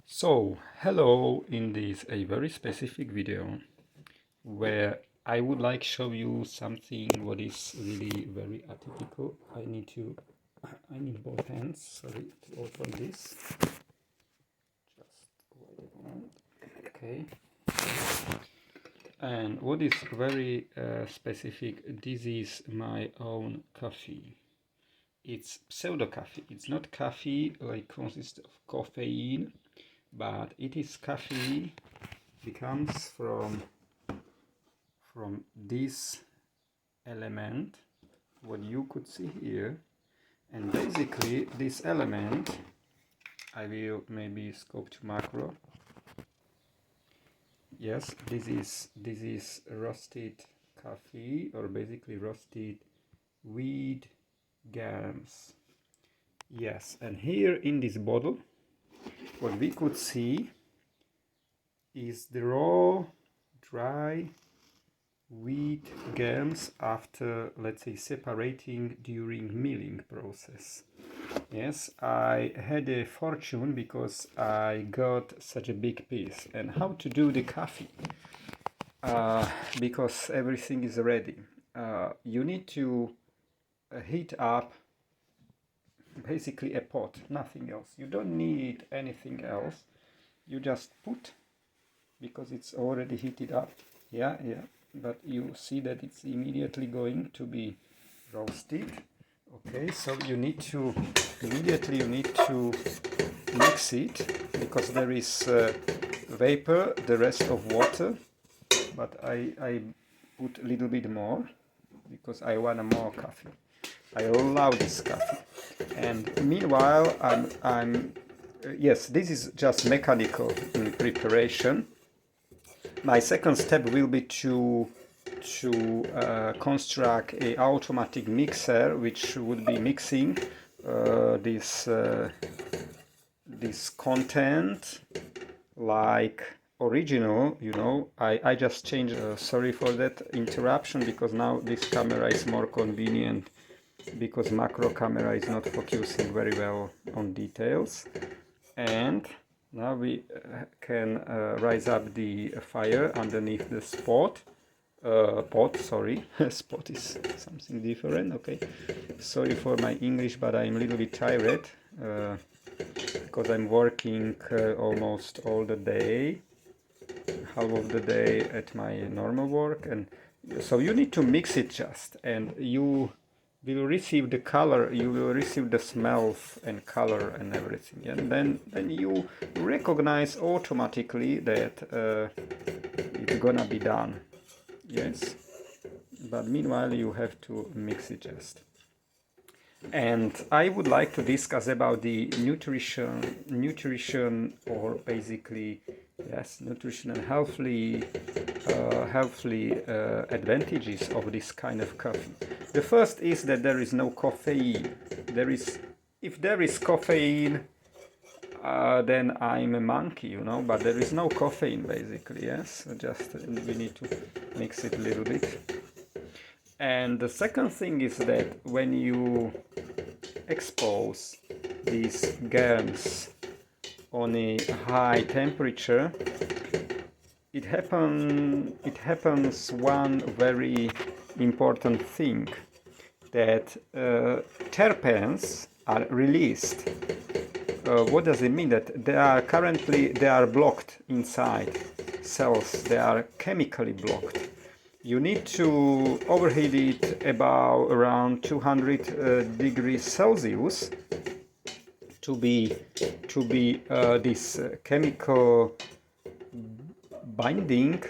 So, hello in this a very specific video where I would like show you something what is really very atypical. I need both hands, sorry, to open this. Just wait a moment. Okay. And what is very specific, this is my own coffee. It's pseudo coffee. It's not coffee like consists of caffeine, but it is coffee. It comes from this element, what you could see here, and basically this element, I will maybe scope to macro. Yes, this is roasted coffee, or basically roasted wheat germs. Yes, and here in this bottle, what we could see is the raw, dry wheat germs after, let's say, separating during milling process. Yes, I had a fortune because I got such a big piece. And how to do the coffee? Because everything is ready. You need to heat up basically a pot, nothing else. You don't need anything else. You just put, because it's already heated up. Yeah, but you see that it's immediately going to be roasted. Okay, so you need to mix it, because there is vapor, the rest of water, but I put a little bit more because I want more coffee. I love this coffee. And meanwhile, yes, this is just mechanical preparation. My second step will be to construct a automatic mixer which would be mixing this content like original, you know. I just changed, sorry for that interruption, because now this camera is more convenient because macro camera is not focusing very well on details. And now we can rise up the fire underneath the pot, sorry. Spot is something different. Okay, sorry for my English, but I'm a little bit tired because I'm working almost all the day, half of the day at my normal work. And so you need to mix it just, and you will receive the color, you will receive the smells and color and everything, and then you recognize automatically that it's gonna be done. Yes, but meanwhile you have to mix it just. And I would like to discuss about the nutrition, or basically, yes, nutrition and healthy advantages of this kind of coffee. The first is that there is no caffeine. If there is caffeine, then I'm a monkey, you know. But there is no caffeine, basically. Yes, just we need to mix it a little bit. And the second thing is that when you expose these germs on a high temperature, it happens one very important thing, that terpenes are released. What does it mean? That they are blocked inside cells. They are chemically blocked. You need to overheat it about around 200 degrees Celsius to be this chemical binding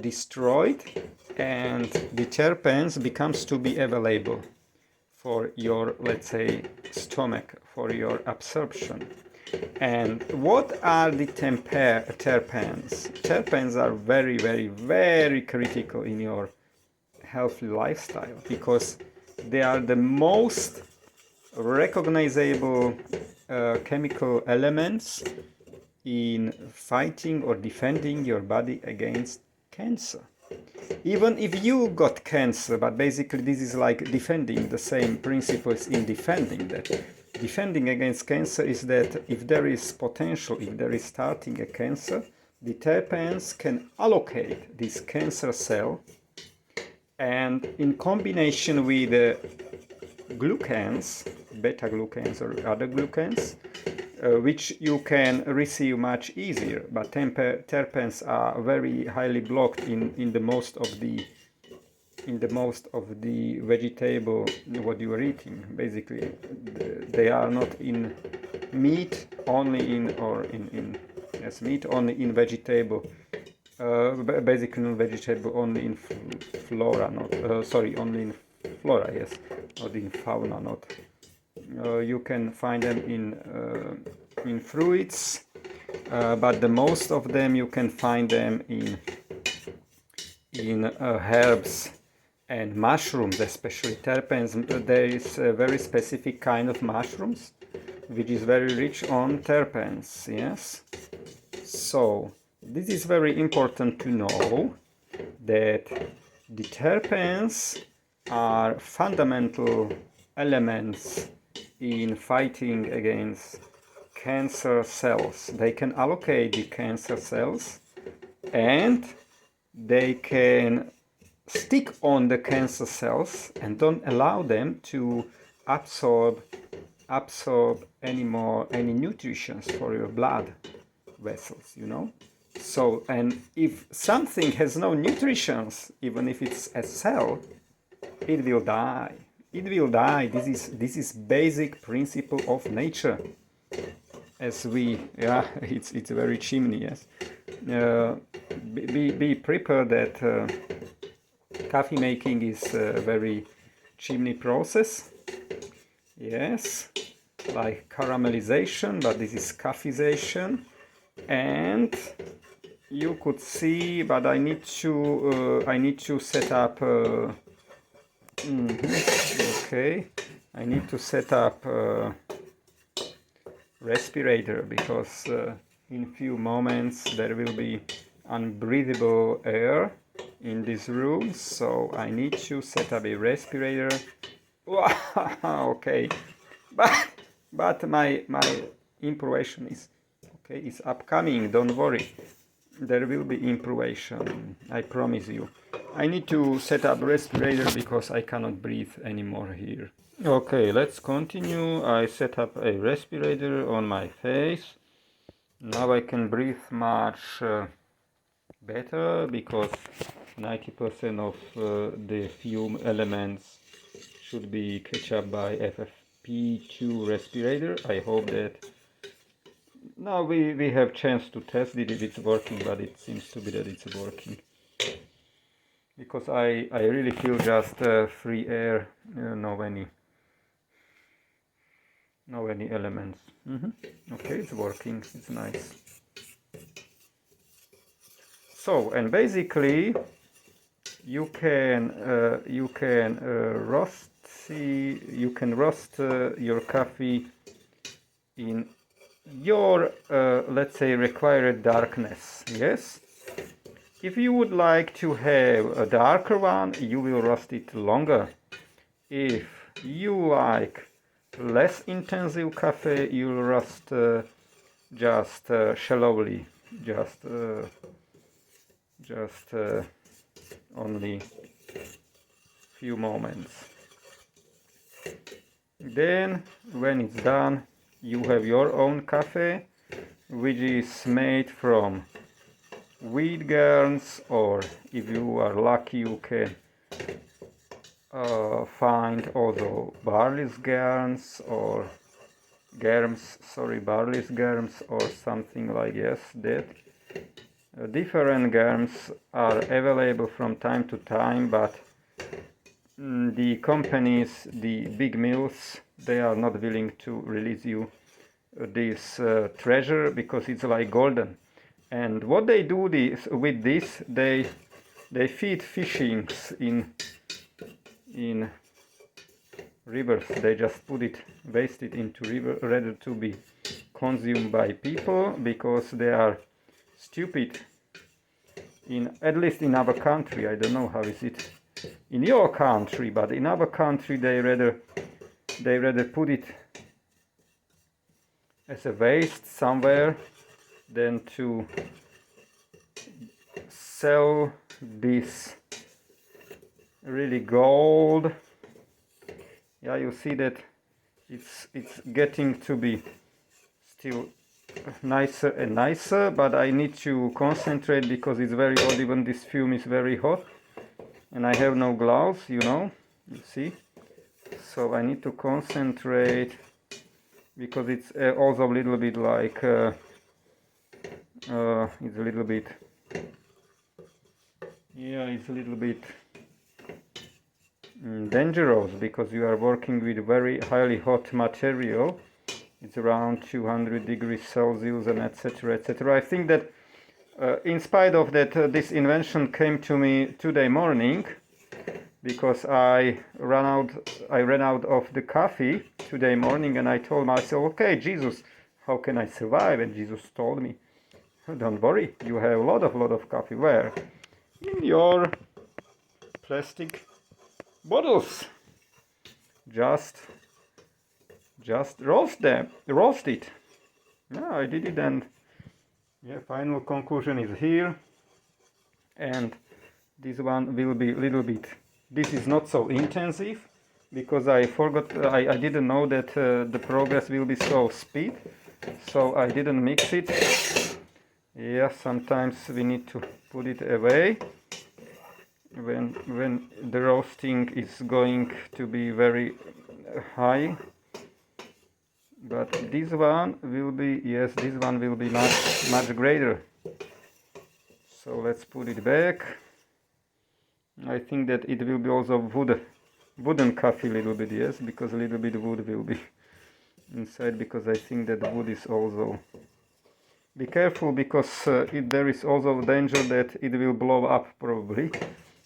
destroyed, and the terpenes becomes to be available for your, let's say, stomach, for your absorption. And what are the terpenes? Terpenes are very, very, very critical in your healthy lifestyle, because they are the most recognizable chemical elements in fighting or defending your body against cancer. Even if you got cancer, but basically this is like defending, the same principles in defending that. defending against cancer is that if there is potential, if there is starting a cancer, the terpenes can allocate this cancer cell, and in combination with glucans, beta glucans or other glucans, which you can receive much easier, but terpenes are very highly blocked in the most of the vegetable what you are eating. Basically, they are not in meat, only in meat only in vegetable. Basically, non vegetable only in flora, not only in flora, yes, not in fauna, not. You can find them in fruits, but the most of them you can find them in herbs and mushrooms, especially terpenes. There is a very specific kind of mushrooms which is very rich on terpenes. Yes, so this is very important to know, that the terpenes are fundamental elements in fighting against cancer cells. They can allocate the cancer cells, and they can stick on the cancer cells and don't allow them to absorb any nutrition for your blood vessels, you know. So, and if something has no nutrition, even if it's a cell, it will die. It will die. This is basic principle of nature. As we, yeah, it's very chimney. Yes, be prepared that coffee making is a very chimney process. Yes, like caramelization, but this is coffeeization. And you could see, but I need to set up. Okay, I need to set up respirator, because in few moments there will be unbreathable air in this room, so I need to set up a respirator. Okay, but my improvisation is upcoming. Don't worry, there will be improvisation, I promise you. I need to set up respirator because I cannot breathe anymore here. Okay, let's continue. I set up a respirator on my face. Now I can breathe much better, because 90% of the fume elements should be catch up by FFP2 respirator. I hope that now we have chance to test it if it's working, but it seems to be that it's working. Because I really feel just free air, no any elements. Okay, it's working, it's nice. So, and basically you can roast your coffee in your let's say required darkness. Yes, if you would like to have a darker one, you will roast it longer. If you like less intensive coffee, you'll roast just shallowly, just only few moments. Then when it's done, you have your own coffee, which is made from wheat germs, or if you are lucky you can find also barley germs or barley germs or something like, yes, that. Different germs are available from time to time, but the companies, the big mills, they are not willing to release you this treasure, because it's like golden. And what they do with this, they feed fishings in rivers. They just waste it into river, rather to be consumed by people, because they are stupid. At least in our country, I don't know how is it in your country, but in our country they rather put it as a waste somewhere than to sell this really gold. Yeah, you see that it's getting to be still nicer and nicer, but I need to concentrate because it's very hot. Even this fume is very hot, and I have no gloves, you know, you see, so I need to concentrate because it's also a little bit like it's a little bit, yeah, it's a little bit dangerous because you are working with very highly hot material. It's around 200 degrees Celsius and etc etc. I think that in spite of that this invention came to me today morning because I ran out of the coffee today morning, and I told myself, okay, Jesus, how can I survive? And Jesus told me, don't worry, you have a lot of coffee. Where? In your plastic bottles. Just roast it. Yeah, I did it, and yeah, final conclusion is here. And this one will be a little bit, this is not so intensive because I forgot, I didn't know that the progress will be so speed, so I didn't mix it. Yeah, sometimes we need to put it away when the roasting is going to be very high. But this one will be, yes, this one will be much greater. So let's put it back. I think that it will be also wooden coffee a little bit, yes, because a little bit wood will be inside, because I think that wood is also, be careful because there is also danger that it will blow up probably,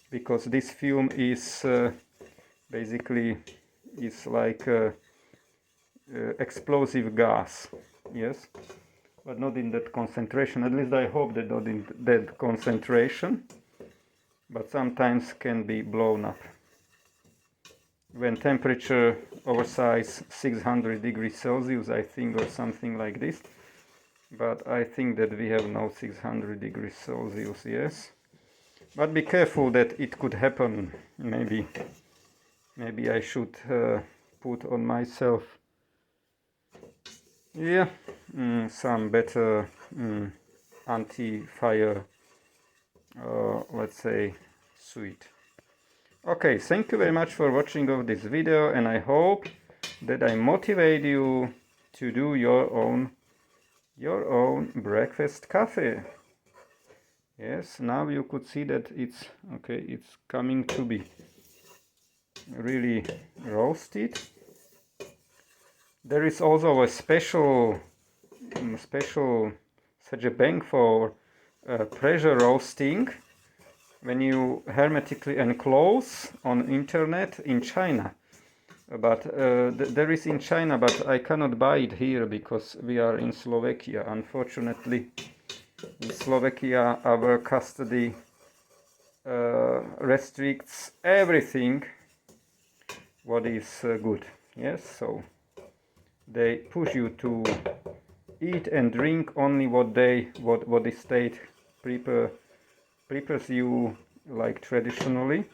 because this fume is basically is like explosive gas, yes, but not in that concentration. At least I hope that not in that concentration, but sometimes can be blown up when temperature oversize 600 degrees Celsius, I think, or something like this. But I think that we have now 600 degrees Celsius, yes. But be careful that it could happen. Maybe I should put on myself, yeah, some better anti-fire, let's say, suit. Okay, thank you very much for watching of this video, and I hope that I motivate you to do your own breakfast coffee. Yes, now you could see that it's okay, it's coming to be really roasted. There is also a special such a bank for pressure roasting when you hermetically enclose on internet in China. But there is in China, but I cannot buy it here because we are in Slovakia. Unfortunately, in Slovakia our custody restricts everything what is good. Yes, so they push you to eat and drink only what the state prepares you like traditionally.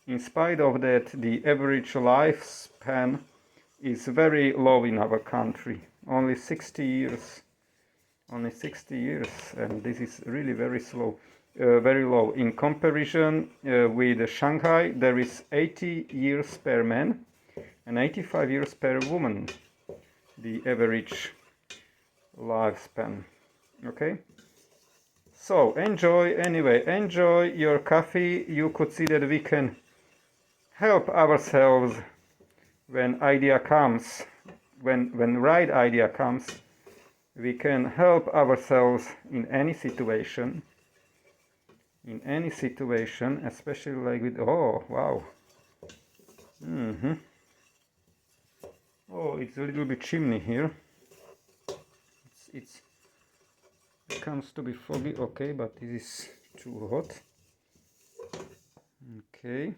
In spite of that, the average lifespan is very low in our country, only 60 years. Only 60 years, and this is really very slow, very low. In comparison with Shanghai, there is 80 years per man and 85 years per woman, the average lifespan. Okay, so enjoy your coffee. You could see that we can help ourselves when idea comes, when right idea comes. We can help ourselves in any situation, especially like with, oh wow, oh, it's a little bit chimney here. It comes to be foggy, okay, but this is too hot. Okay.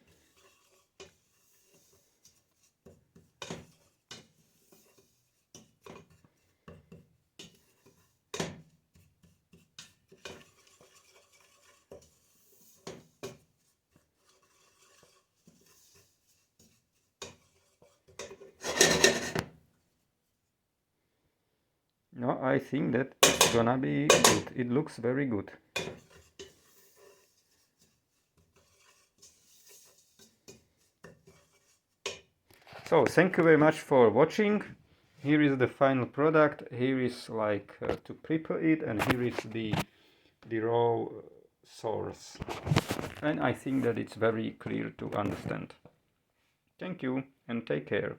No, I think that it's gonna be good. It looks very good. So thank you very much for watching. Here is the final product. Here is like to prepare it, and here is the raw source. And I think that it's very clear to understand. Thank you and take care.